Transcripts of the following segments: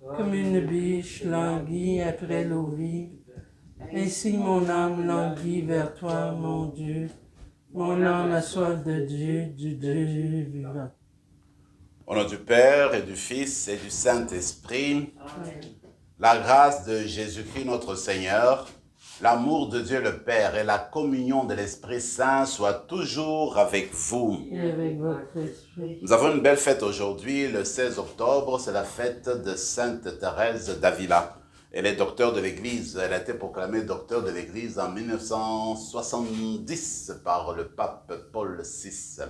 Comme une biche languit après l'eau vive, ainsi mon âme languit vers toi, mon Dieu. Mon âme a soif de Dieu, du Dieu vivant. Au nom du Père et du Fils et du Saint-Esprit, la grâce de Jésus-Christ notre Seigneur, l'amour de Dieu le Père et la communion de l'Esprit Saint soient toujours avec vous. Et avec votre esprit. Nous avons une belle fête aujourd'hui, le 16 octobre, c'est la fête de Sainte Thérèse d'Avila. Elle est docteure de l'Église, elle a été proclamée docteure de l'Église en 1970 par le pape Paul VI.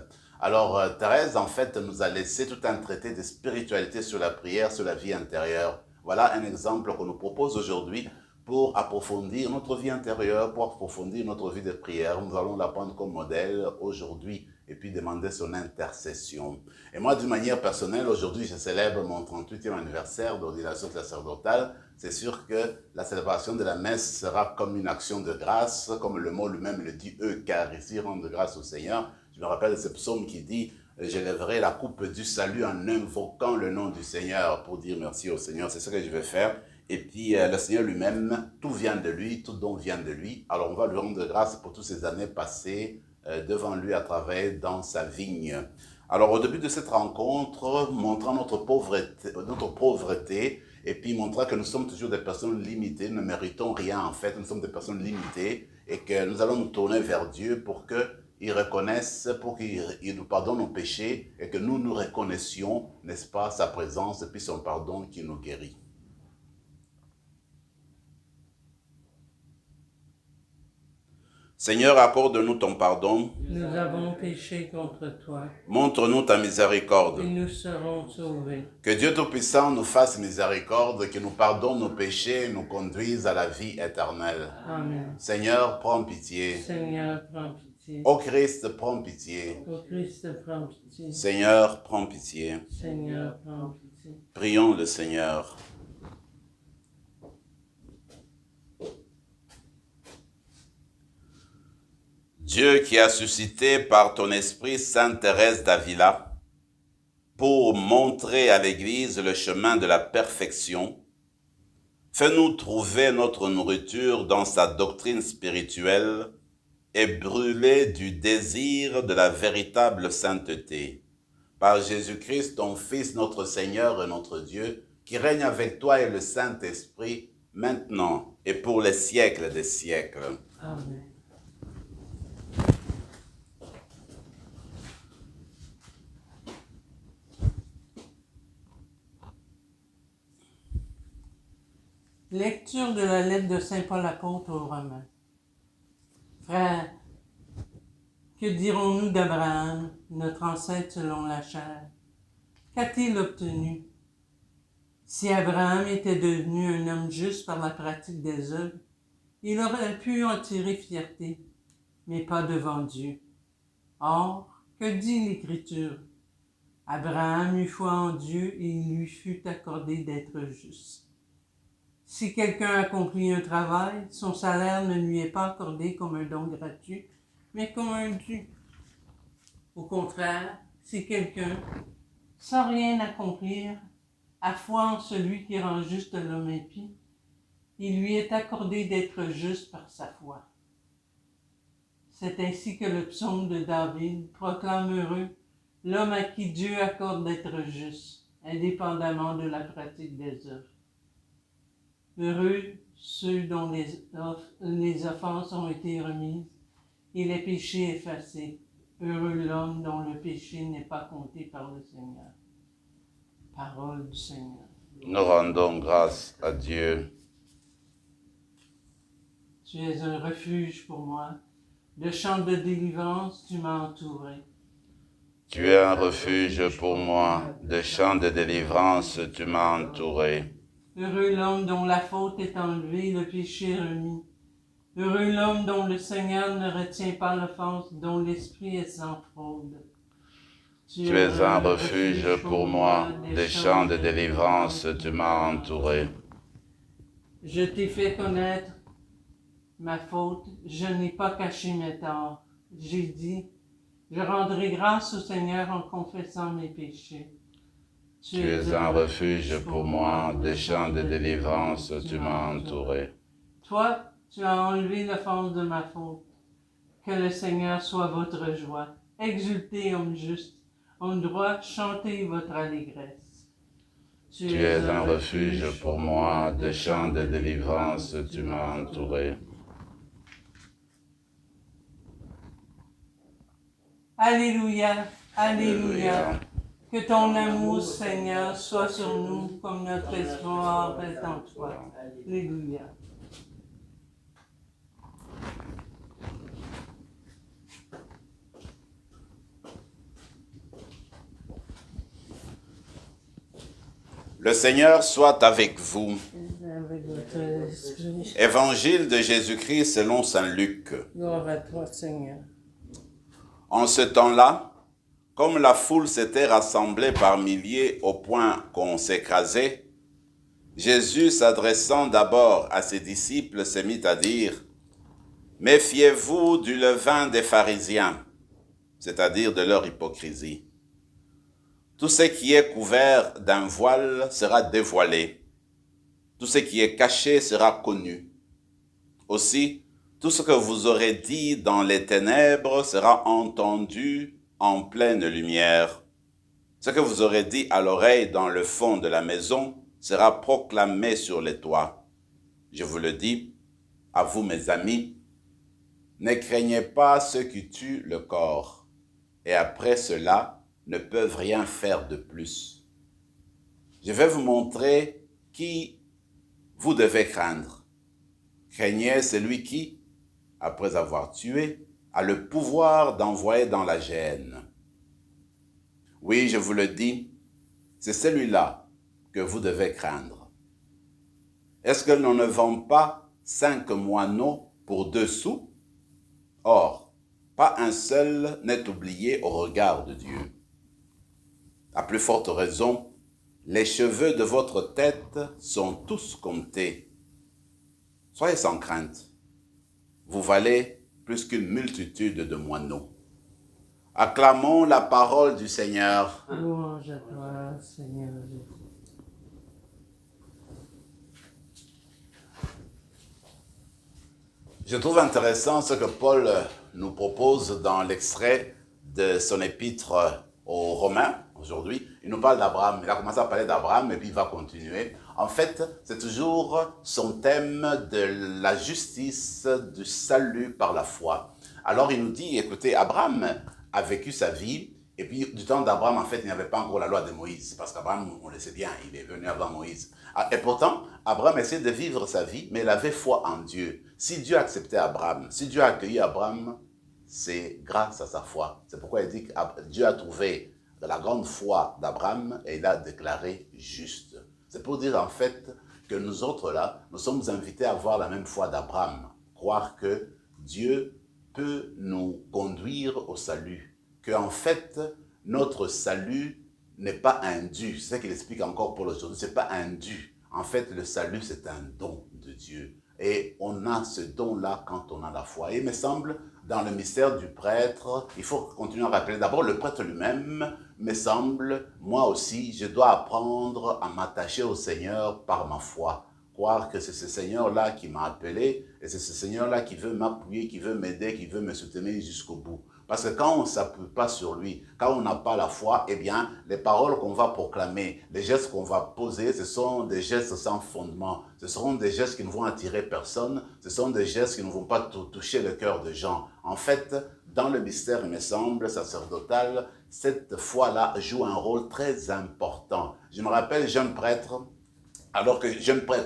Alors Thérèse, en fait, nous a laissé tout un traité de spiritualité sur la prière, sur la vie intérieure. Voilà un exemple qu'on nous propose aujourd'hui pour approfondir notre vie intérieure, pour approfondir notre vie de prière. Nous allons la prendre comme modèle aujourd'hui et puis demander son intercession. Et moi, d'une manière personnelle, aujourd'hui, je célèbre mon 38e anniversaire d'ordination sacerdotale. C'est sûr que la célébration de la messe sera comme une action de grâce, comme le mot lui-même le dit, Eucharistie, rendre grâce au Seigneur. Je me rappelle de ce psaume qui dit « J'élèverai la coupe du salut en invoquant le nom du Seigneur pour dire merci au Seigneur ». C'est ce que je vais faire. Et puis, le Seigneur lui-même, tout vient de lui, tout don vient de lui. Alors, on va lui rendre grâce pour toutes ces années passées devant lui à travailler dans sa vigne. Alors, au début de cette rencontre, montrant notre pauvreté et puis montrant que nous sommes toujours des personnes limitées, nous ne méritons rien en fait, nous sommes des personnes limitées et que nous allons nous tourner vers Dieu pour qu'il reconnaisse, pour qu'il nous pardonne nos péchés et que nous nous reconnaissions, n'est-ce pas, sa présence et puis son pardon qui nous guérit. Seigneur, accorde-nous ton pardon. Nous avons péché contre toi. Montre-nous ta miséricorde. Et nous serons sauvés. Que Dieu Tout-Puissant nous fasse miséricorde, qu'il nous pardonne nos péchés et nous conduise à la vie éternelle. Amen. Seigneur, prends pitié. Seigneur, prends pitié. Ô Christ, prends pitié. Ô Christ, prends pitié. Seigneur, prends pitié. Seigneur, prends pitié. Prions le Seigneur. Dieu qui a suscité par ton esprit Sainte Thérèse d'Avila pour montrer à l'Église le chemin de la perfection, fais-nous trouver notre nourriture dans sa doctrine spirituelle et brûler du désir de la véritable sainteté. Par Jésus-Christ, ton Fils, notre Seigneur et notre Dieu, qui règne avec toi et le Saint-Esprit, maintenant et pour les siècles des siècles. Amen. Lecture de la lettre de Saint Paul apôtre aux Romains. Frères, que dirons-nous d'Abraham, notre ancêtre selon la chair? Qu'a-t-il obtenu? Si Abraham était devenu un homme juste par la pratique des œuvres, il aurait pu en tirer fierté, mais pas devant Dieu. Or, que dit l'Écriture? Abraham eut foi en Dieu et il lui fut accordé d'être juste. Si quelqu'un accomplit un travail, son salaire ne lui est pas accordé comme un don gratuit, mais comme un dû. Au contraire, si quelqu'un, sans rien accomplir, a foi en celui qui rend juste l'homme impie, il lui est accordé d'être juste par sa foi. C'est ainsi que le psaume de David proclame heureux l'homme à qui Dieu accorde d'être juste, indépendamment de la pratique des œuvres. Heureux ceux dont les offenses ont été remises et les péchés effacés. Heureux l'homme dont le péché n'est pas compté par le Seigneur. Parole du Seigneur. Nous rendons grâce à Dieu. Tu es un refuge pour moi. De chants de délivrance, tu m'as entouré. Tu es un refuge pour moi. De chants de délivrance, tu m'as entouré. Heureux l'homme dont la faute est enlevée, le péché remis. Heureux l'homme dont le Seigneur ne retient pas l'offense, dont l'esprit est sans fraude. Tu es un refuge pour moi. Des chants de délivrance, tu m'as entouré. Je t'ai fait connaître ma faute, je n'ai pas caché mes torts. J'ai dit, je rendrai grâce au Seigneur en confessant mes péchés. Tu es un refuge pour moi, des champs de délivrance, tu m'as entouré. Toi, tu as enlevé l'offense de ma faute. Que le Seigneur soit votre joie. Exultez, hommes justes, hommes droits, chantez votre allégresse. Tu es un refuge pour moi, des champs de délivrance, tu m'as entouré. Alléluia, alléluia. Que ton amour, Seigneur, soit sur nous comme notre espoir est en toi. Alléluia. Le Seigneur soit avec vous. Avec votre esprit. Évangile de Jésus-Christ selon saint Luc. Gloire à toi, Seigneur. En ce temps-là, comme la foule s'était rassemblée par milliers au point qu'on s'écrasait, Jésus, s'adressant d'abord à ses disciples, se mit à dire « Méfiez-vous du levain des pharisiens, c'est-à-dire de leur hypocrisie. Tout ce qui est couvert d'un voile sera dévoilé. Tout ce qui est caché sera connu. Aussi, tout ce que vous aurez dit dans les ténèbres sera entendu en pleine lumière. Ce que vous aurez dit à l'oreille dans le fond de la maison sera proclamé sur les toits. Je vous le dis, à vous mes amis, ne craignez pas ceux qui tuent le corps, et après cela ne peuvent rien faire de plus. Je vais vous montrer qui vous devez craindre. Craignez celui qui, après avoir tué, a le pouvoir d'envoyer dans la géhenne. Oui, je vous le dis, c'est celui-là que vous devez craindre. Est-ce que l'on ne vend pas 5 moineaux pour 2 sous? Or, pas un seul n'est oublié au regard de Dieu. À plus forte raison, les cheveux de votre tête sont tous comptés. Soyez sans crainte. Vous valez plus qu'une multitude de moineaux. Acclamons la parole du Seigneur. Louange à toi, Seigneur Jésus. Je trouve intéressant ce que Paul nous propose dans l'extrait de son épître aux Romains aujourd'hui. Il nous parle d'Abraham. Il a commencé à parler d'Abraham et puis il va continuer. En fait, c'est toujours son thème de la justice, du salut par la foi. Alors il nous dit, écoutez, Abraham a vécu sa vie. Et puis, du temps d'Abraham, en fait, il n'y avait pas encore la loi de Moïse. Parce qu'Abraham, on le sait bien, il est venu avant Moïse. Et pourtant, Abraham essayait de vivre sa vie, mais il avait foi en Dieu. Si Dieu acceptait Abraham, si Dieu a accueilli Abraham, c'est grâce à sa foi. C'est pourquoi il dit que Dieu a trouvé la grande foi d'Abraham et il a déclaré juste. C'est pour dire, en fait, que nous autres, là, nous sommes invités à avoir la même foi d'Abraham. Croire que Dieu peut nous conduire au salut. Qu'en fait, notre salut n'est pas un dû. C'est ce qu'il explique encore pour aujourd'hui. Ce n'est pas un dû. En fait, le salut, c'est un don de Dieu. Et on a ce don-là quand on a la foi. Et il me semble, dans le mystère du prêtre, il faut continuer à rappeler. D'abord, le prêtre lui-même, me semble, moi aussi, je dois apprendre à m'attacher au Seigneur par ma foi. Croire que c'est ce Seigneur-là qui m'a appelé et c'est ce Seigneur-là qui veut m'appuyer, qui veut m'aider, qui veut me soutenir jusqu'au bout. Parce que quand on ne s'appuie pas sur lui, quand on n'a pas la foi, eh bien, les paroles qu'on va proclamer, les gestes qu'on va poser, ce sont des gestes sans fondement. Ce seront des gestes qui ne vont attirer personne. Ce sont des gestes qui ne vont pas toucher le cœur des gens. En fait, dans le mystère, il me semble, sacerdotal, cette foi-là joue un rôle très important. Je me rappelle, jeune prêtre, alors que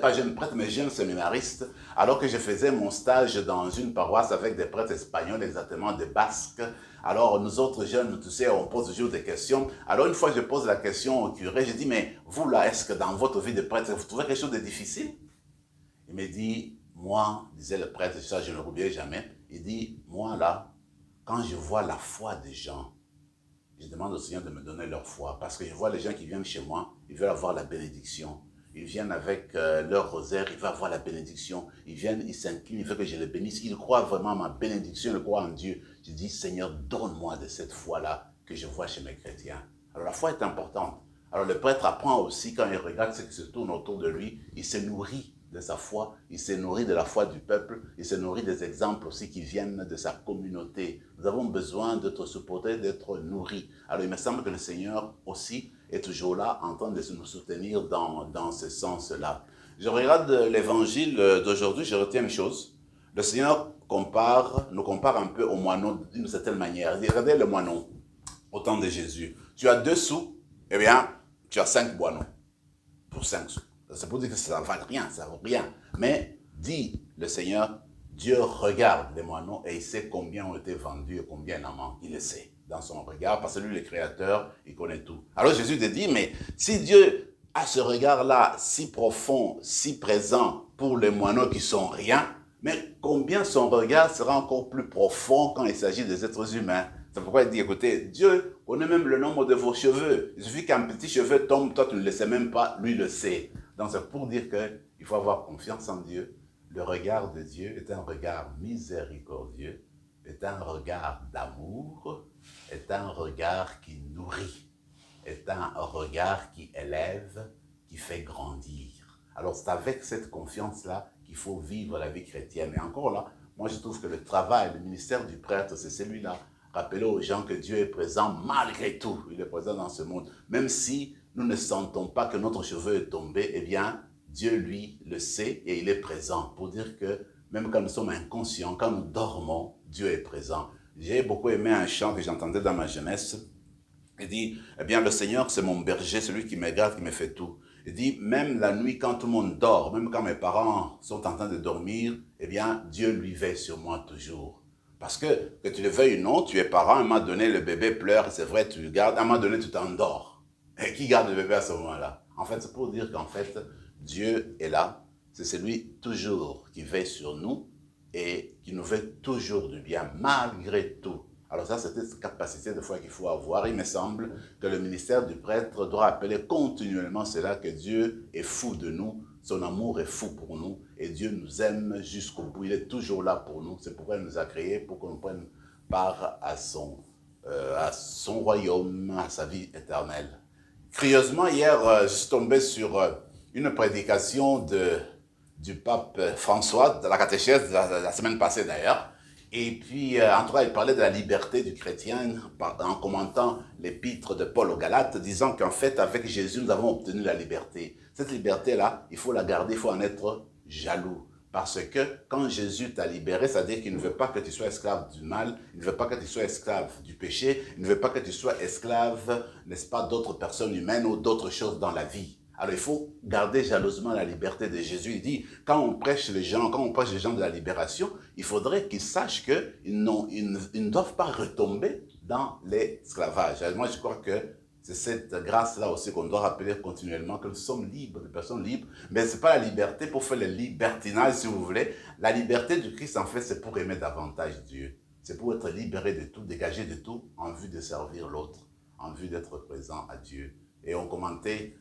pas jeune prêtre, mais jeune séminariste, alors que je faisais mon stage dans une paroisse avec des prêtres espagnols, exactement des Basques. Alors nous autres jeunes, tu sais, on pose toujours des questions. Alors une fois, je pose la question au curé, je dis, mais vous là, est-ce que dans votre vie de prêtre, vous trouvez quelque chose de difficile? Il me dit, moi, disait le prêtre, ça je ne l'oublierai jamais, il dit, moi là, quand je vois la foi des gens, je demande au Seigneur de me donner leur foi, parce que je vois les gens qui viennent chez moi, ils veulent avoir la bénédiction. Ils viennent avec leur rosaire, ils veulent avoir la bénédiction. Ils viennent, ils s'inclinent, ils veulent que je les bénisse. Ils croient vraiment à ma bénédiction, ils croient en Dieu. Je dis, Seigneur, donne-moi de cette foi-là que je vois chez mes chrétiens. Alors la foi est importante. Alors le prêtre apprend aussi, quand il regarde ce qui se tourne autour de lui, il se nourrit de sa foi, il se nourrit de la foi du peuple, il se nourrit des exemples aussi qui viennent de sa communauté. Nous avons besoin d'être supportés, d'être nourris. Alors il me semble que le Seigneur aussi est toujours là en train de nous soutenir dans ce sens-là. Je regarde l'évangile d'aujourd'hui, je retiens une chose. Le Seigneur nous compare un peu aux moineaux d'une certaine manière. Regardez le moineau au temps de Jésus. Tu as 2 sous, eh bien, tu as 5 moineaux pour 5 sous. C'est pour dire que ça ne vaut rien, ça ne vaut rien. Mais, dit le Seigneur, Dieu regarde les moineaux et il sait combien ont été vendus et combien il en manque. Il le sait dans son regard, parce que lui, le Créateur, il connaît tout. Alors Jésus te dit, mais si Dieu a ce regard-là si profond, si présent pour les moineaux qui sont rien, mais combien son regard sera encore plus profond quand il s'agit des êtres humains. C'est pourquoi il dit, écoutez, Dieu connaît même le nombre de vos cheveux. Il suffit qu'un petit cheveu tombe, toi tu ne le sais même pas, lui le sait. Donc c'est pour dire qu'il faut avoir confiance en Dieu. Le regard de Dieu est un regard miséricordieux, est un regard d'amour, est un regard qui nourrit, est un regard qui élève, qui fait grandir. Alors c'est avec cette confiance-là qu'il faut vivre la vie chrétienne. Et encore là, moi je trouve que le travail, le ministère du prêtre, c'est celui-là. Rappeler aux gens que Dieu est présent malgré tout. Il est présent dans ce monde. Même si nous ne sentons pas que notre cheveu est tombé, eh bien, Dieu, lui, le sait et il est présent. Pour dire que même quand nous sommes inconscients, quand nous dormons, Dieu est présent. J'ai beaucoup aimé un chant que j'entendais dans ma jeunesse. Il dit, eh bien, le Seigneur, c'est mon berger, celui qui me garde, qui me fait tout. Il dit, même la nuit, quand tout le monde dort, même quand mes parents sont en train de dormir, eh bien, Dieu lui veille sur moi toujours. Parce que tu le veuilles ou non, tu es parent, à un moment donné, le bébé pleure, c'est vrai, tu le gardes, à un moment donné, tu t'endors. Et qui garde le bébé à ce moment-là? En fait, c'est pour dire qu'en fait, Dieu est là, c'est celui toujours qui veille sur nous et qui nous veut toujours du bien, malgré tout. Alors ça, c'est cette capacité de foi qu'il faut avoir. Il me semble que le ministère du prêtre doit rappeler continuellement cela, que Dieu est fou de nous, son amour est fou pour nous, et Dieu nous aime jusqu'au bout. Il est toujours là pour nous. C'est pourquoi il nous a créés, pour qu'on prenne part à son royaume, à sa vie éternelle. Curieusement, hier, je suis tombé sur une prédication du pape François, de la catéchèse de la semaine passée d'ailleurs. Et puis, en tout cas, il parlait de la liberté du chrétien en commentant l'épître de Paul aux Galates, disant qu'en fait, avec Jésus, nous avons obtenu la liberté. Cette liberté-là, il faut la garder, il faut en être jaloux. Parce que quand Jésus t'a libéré, c'est-à-dire qu'il ne veut pas que tu sois esclave du mal, il ne veut pas que tu sois esclave du péché, il ne veut pas que tu sois esclave, n'est-ce pas, d'autres personnes humaines ou d'autres choses dans la vie. Alors il faut garder jalousement la liberté de Jésus. Il dit, quand on prêche les gens de la libération, il faudrait qu'ils sachent qu'ils ne doivent pas retomber dans l'esclavage. Moi je crois que c'est cette grâce-là aussi qu'on doit rappeler continuellement, que nous sommes libres, des personnes libres, mais ce n'est pas la liberté pour faire le libertinage, si vous voulez. La liberté du Christ, en fait, c'est pour aimer davantage Dieu. C'est pour être libéré de tout, dégagé de tout, en vue de servir l'autre, en vue d'être présent à Dieu. Et on commentait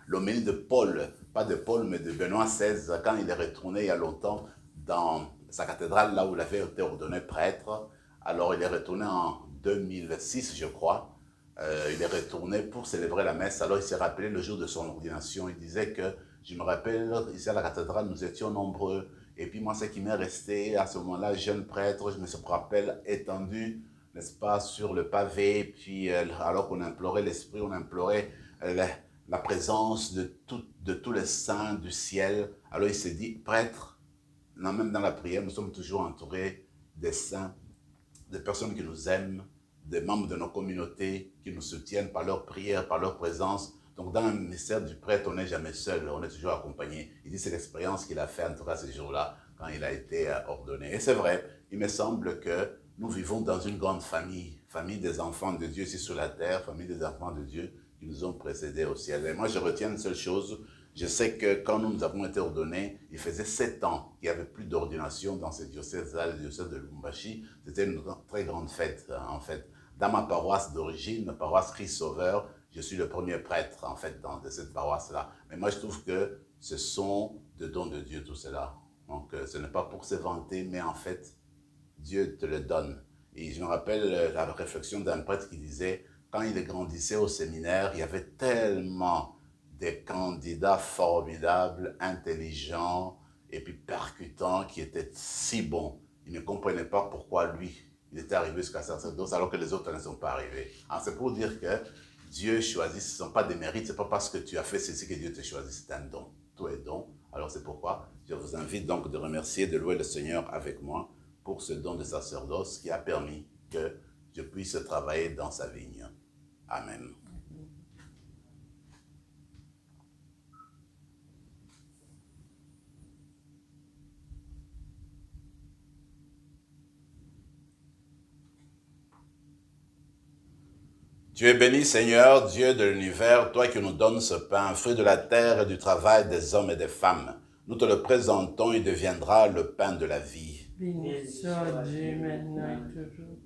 l'homélie de Paul, pas de Paul, mais de Benoît XVI, quand il est retourné il y a longtemps dans sa cathédrale, là où il avait été ordonné prêtre. Alors il est retourné en 2006, je crois. Il est retourné pour célébrer la messe. Alors il s'est rappelé le jour de son ordination. Il disait que, je me rappelle, ici à la cathédrale, nous étions nombreux. Et puis moi, ce qui m'est resté à ce moment-là, jeune prêtre, je me rappelle, étendu, n'est-ce pas, sur le pavé. Puis alors qu'on implorait l'Esprit, on implorait la présence de tous les saints du ciel. Alors il s'est dit, prêtre, non, même dans la prière, nous sommes toujours entourés des saints, des personnes qui nous aiment, des membres de nos communautés qui nous soutiennent par leur prière, par leur présence. Donc dans le ministère du prêtre, on n'est jamais seul, on est toujours accompagné. Il dit c'est l'expérience qu'il a fait en tout cas ces jours-là, quand il a été ordonné. Et c'est vrai, il me semble que nous vivons dans une grande famille, famille des enfants de Dieu ici sur la terre, famille des enfants de Dieu qui nous ont précédés au ciel. Et moi je retiens une seule chose, je sais que quand nous avons été ordonnés, il faisait 7 ans qu'il n'y avait plus d'ordination dans ce diocèse-là, le diocèse de Lubumbashi. C'était une très grande fête, en fait. Dans ma paroisse d'origine, la paroisse Christ Sauveur, je suis le premier prêtre, en fait, de cette paroisse-là. Mais moi, je trouve que ce sont des dons de Dieu, tout cela. Donc, ce n'est pas pour se vanter, mais en fait, Dieu te le donne. Et je me rappelle la réflexion d'un prêtre qui disait, quand il grandissait au séminaire, il y avait tellement des candidats formidables, intelligents et puis percutants qui étaient si bons. Il ne comprenait pas pourquoi lui, il était arrivé jusqu'à sacerdoce alors que les autres ne sont pas arrivés. C'est pour dire que Dieu choisit, ce ne sont pas des mérites, ce n'est pas parce que tu as fait ceci que Dieu te choisit, c'est un don. Tout est don. Alors c'est pourquoi je vous invite donc de remercier, de louer le Seigneur avec moi pour ce don de sacerdoce qui a permis que je puisse travailler dans sa vigne. Amen. Tu es béni, Seigneur, Dieu de l'univers, toi qui nous donnes ce pain, fruit de la terre et du travail des hommes et des femmes. Nous te le présentons, il deviendra le pain de la vie. Béni soit Dieu maintenant et toujours.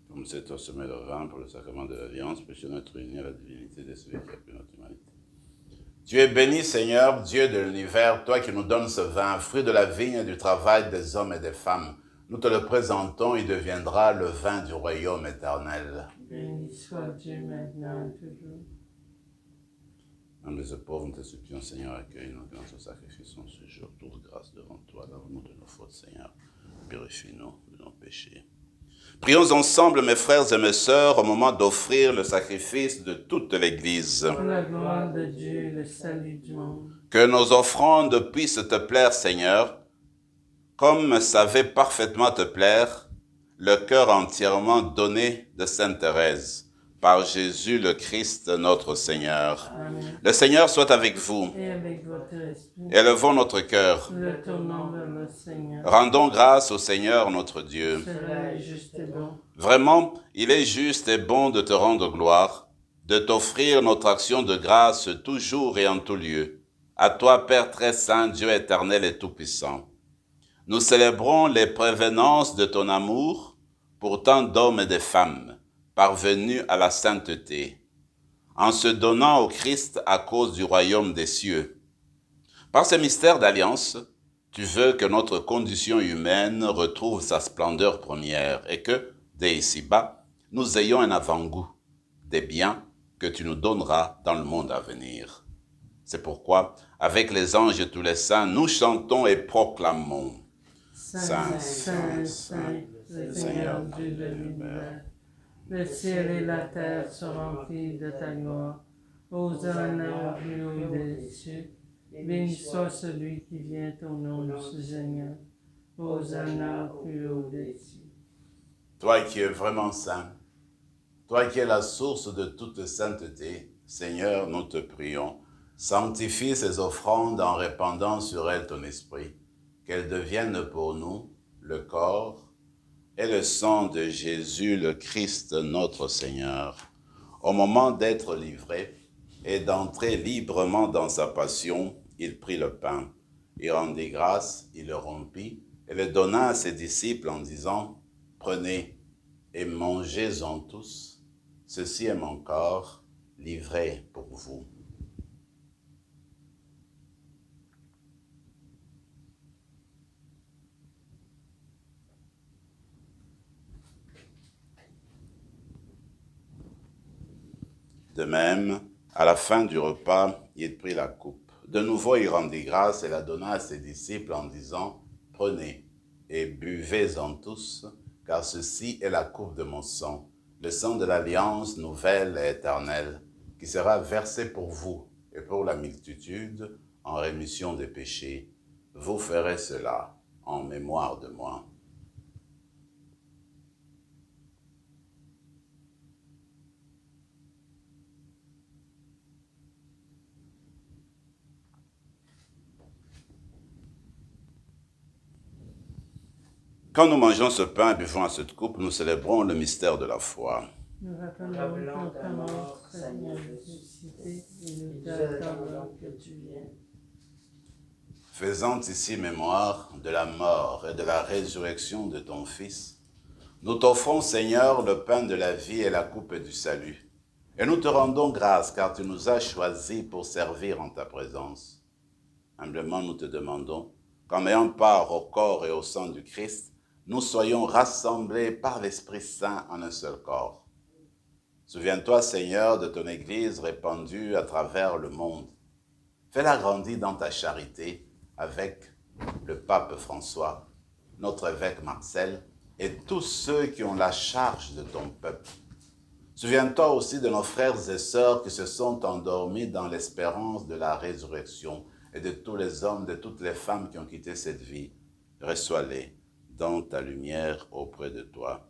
Comme c'est au sommet le vin pour le sacrement de l'Alliance, puissions notre unis à la divinité de celui qui a pris notre humanité. Tu es béni, Seigneur, Dieu de l'univers, toi qui nous donnes ce vin, fruit de la vigne et du travail des hommes et des femmes. Nous te le présentons, il deviendra le vin du royaume éternel. Béni soit Dieu maintenant et toujours. Nous les pauvres, nous te supplions, Seigneur, accueille-nous dans ce sacrifice en ce jour. Trouve grâce devant toi, lave-nous de nos fautes, Seigneur. Purifie-nous de nos péchés. Prions ensemble, mes frères et mes sœurs, au moment d'offrir le sacrifice de toute l'Église. Pour la gloire de Dieu et le salut du monde. Que nos offrandes puissent te plaire, Seigneur, comme savait parfaitement te plaire le cœur entièrement donné de Sainte Thérèse. Par Jésus le Christ, notre Seigneur. Amen. Le Seigneur soit avec vous. Et avec votre esprit. Élevons notre cœur. Le tournons vers le Seigneur. Rendons grâce au Seigneur notre Dieu. Cela est juste et bon. Vraiment, il est juste et bon de te rendre gloire, de t'offrir notre action de grâce toujours et en tout lieu. À toi, Père très saint, Dieu éternel et tout-puissant. Nous célébrons les prévenances de ton amour pour tant d'hommes et de femmes parvenus à la sainteté, en se donnant au Christ à cause du royaume des cieux. Par ce mystère d'alliance, tu veux que notre condition humaine retrouve sa splendeur première et que, dès ici-bas, nous ayons un avant-goût des biens que tu nous donneras dans le monde à venir. C'est pourquoi, avec les anges et tous les saints, nous chantons et proclamons. Saint, Saint, Saint, le Seigneur Dieu de l'univers. Le ciel et la terre sont remplis de ta gloire. Hosanna au plus haut des cieux. Béni soit celui qui vient au nom du Seigneur. Hosanna au plus haut des cieux. Toi qui es vraiment saint, toi qui es la source de toute sainteté, Seigneur, nous te prions, sanctifie ces offrandes en répandant sur elles ton esprit, qu'elles deviennent pour nous le corps et le sang de Jésus, le Christ, notre Seigneur. Au moment d'être livré et d'entrer librement dans sa passion, il prit le pain, il rendit grâce, il le rompit et le donna à ses disciples en disant, « Prenez et mangez-en tous, ceci est mon corps livré pour vous. » De même, à la fin du repas, il prit la coupe. De nouveau, il rendit grâce et la donna à ses disciples en disant, « Prenez et buvez-en tous, car ceci est la coupe de mon sang, le sang de l'alliance nouvelle et éternelle, qui sera versé pour vous et pour la multitude en rémission des péchés. Vous ferez cela en mémoire de moi. » Quand nous mangeons ce pain et buvons à cette coupe, nous célébrons le mystère de la foi. Nous rappelons ta mort, Seigneur, ressuscité, et nous t'attendons que tu viennes. Faisant ici mémoire de la mort et de la résurrection de ton Fils, nous t'offrons, Seigneur, le pain de la vie et la coupe du salut. Et nous te rendons grâce car tu nous as choisis pour servir en ta présence. Humblement, nous te demandons qu'en ayant part au corps et au sang du Christ, nous soyons rassemblés par l'Esprit Saint en un seul corps. Souviens-toi, Seigneur, de ton Église répandue à travers le monde. Fais-la grandir dans ta charité avec le pape François, notre évêque Marcel et tous ceux qui ont la charge de ton peuple. Souviens-toi aussi de nos frères et sœurs qui se sont endormis dans l'espérance de la résurrection et de tous les hommes, de toutes les femmes qui ont quitté cette vie. Reçois-les dans ta lumière auprès de toi.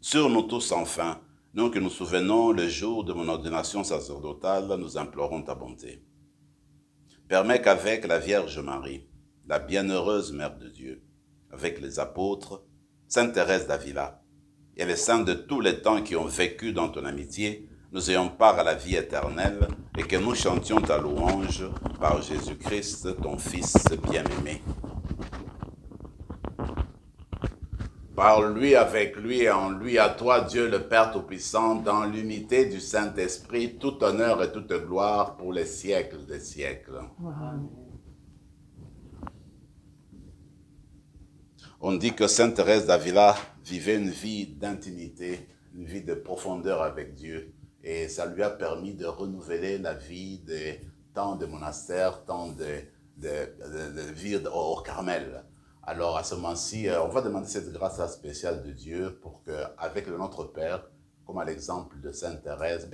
Sur nous tous enfin, nous qui nous souvenons le jour de mon ordination sacerdotale, nous implorons ta bonté. Permets qu'avec la Vierge Marie, la bienheureuse Mère de Dieu, avec les apôtres, Sainte Thérèse d'Avila, et les saints de tous les temps qui ont vécu dans ton amitié, nous ayons part à la vie éternelle et que nous chantions ta louange par Jésus-Christ, ton Fils bien-aimé. Par lui, avec lui et en lui, à toi, Dieu le Père Tout-Puissant, dans l'unité du Saint-Esprit, tout honneur et toute gloire pour les siècles des siècles. Amen. On dit que Sainte Thérèse d'Avila vivait une vie d'intimité, une vie de profondeur avec Dieu. Et ça lui a permis de renouveler la vie de tant de monastères, tant de vie au Carmel. Alors à ce moment-ci, on va demander cette grâce spéciale de Dieu pour qu'avec le Notre Père, comme à l'exemple de Sainte Thérèse,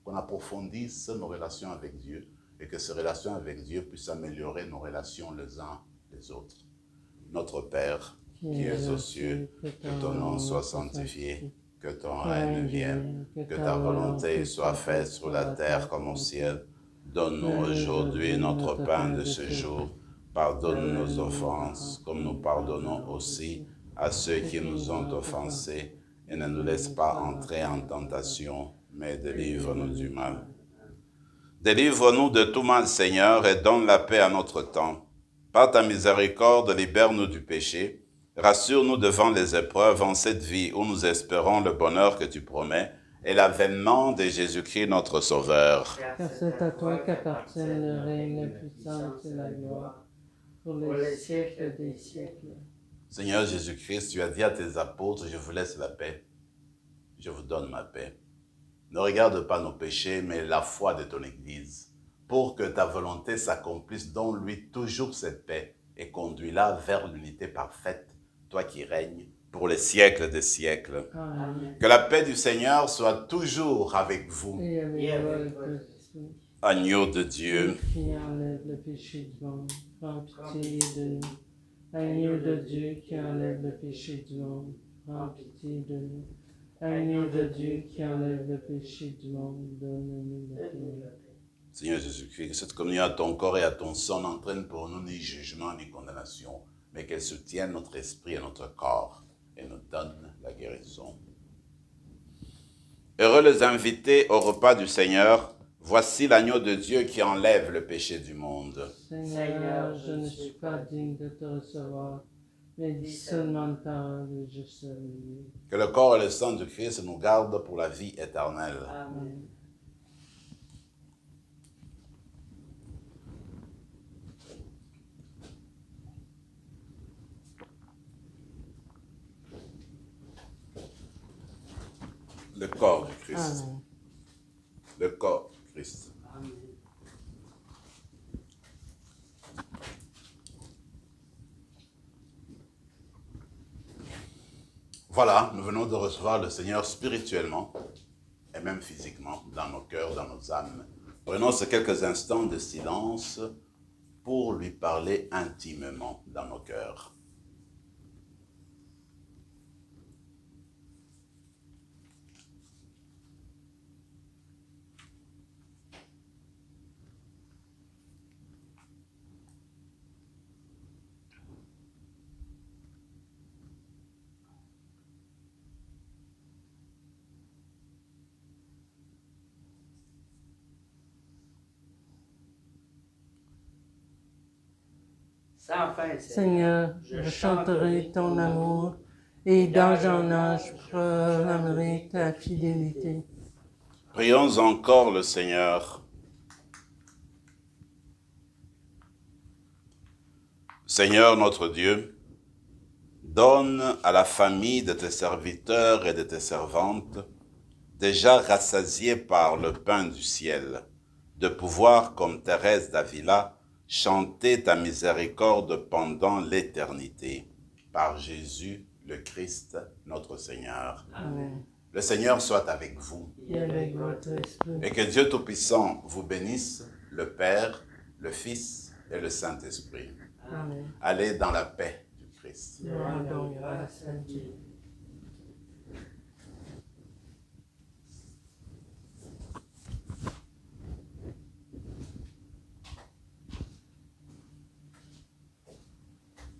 qu'on approfondisse nos relations avec Dieu et que ces relations avec Dieu puissent améliorer nos relations les uns les autres. Notre Père, qui es aux cieux, que ton nom soit sanctifié, que ton règne vienne, que ta volonté soit faite sur la terre comme au ciel. Donne-nous aujourd'hui notre pain de ce jour. Pardonne nos offenses, comme nous pardonnons aussi à ceux qui nous ont offensés. Et ne nous laisse pas entrer en tentation, mais délivre-nous du mal. Délivre-nous de tout mal, Seigneur, et donne la paix à notre temps. Par ta miséricorde, libère-nous du péché, rassure-nous devant les épreuves en cette vie où nous espérons le bonheur que tu promets et l'avènement de Jésus-Christ notre Sauveur. Car c'est à toi qu'appartiennent le règne, la puissance et la gloire, pour les siècles des siècles. Seigneur Jésus-Christ, tu as dit à tes apôtres, je vous laisse la paix, je vous donne ma paix. Ne regarde pas nos péchés, mais la foi de ton Église, pour que ta volonté s'accomplisse, donne-lui toujours cette paix et conduis-la vers l'unité parfaite, toi qui règnes pour les siècles des siècles. Amen. Que la paix du Seigneur soit toujours avec vous. Et avec votre esprit. Agneau de Dieu, qui enlève le péché du monde, prends pitié de nous. Agneau de Dieu qui enlève le péché du monde, prends pitié de nous. Agneau de Dieu qui enlève le péché du monde, donne-nous la paix. Seigneur Jésus-Christ, que cette communion à ton corps et à ton sang n'entraîne pour nous ni jugement ni condamnation, mais qu'elle soutienne notre esprit et notre corps et nous donne la guérison. Heureux les invités au repas du Seigneur, voici l'agneau de Dieu qui enlève le péché du monde. Seigneur, je ne suis pas digne de te recevoir, mais dis seulement une parole et je serai libre. Que le corps et le sang du Christ nous gardent pour la vie éternelle. Amen. Le corps du Christ. Amen. Le corps du Christ. Amen. Voilà, nous venons de recevoir le Seigneur spirituellement et même physiquement dans nos cœurs, dans nos âmes. Prenons ces quelques instants de silence pour lui parler intimement dans nos cœurs. Sans fin, Seigneur, je chanterai ton amour et d'âge en âge proclamerai ta fidélité. Prions encore le Seigneur. Seigneur notre Dieu, donne à la famille de tes serviteurs et de tes servantes, déjà rassasiés par le pain du ciel, de pouvoir, comme Thérèse d'Avila, chanter ta miséricorde pendant l'éternité. Par Jésus le Christ, notre Seigneur. Amen. Le Seigneur soit avec vous. Et avec votre esprit. Et que Dieu Tout-Puissant vous bénisse, le Père, le Fils et le Saint-Esprit. Amen. Allez dans la paix du Christ. Nous rendons grâce à Dieu.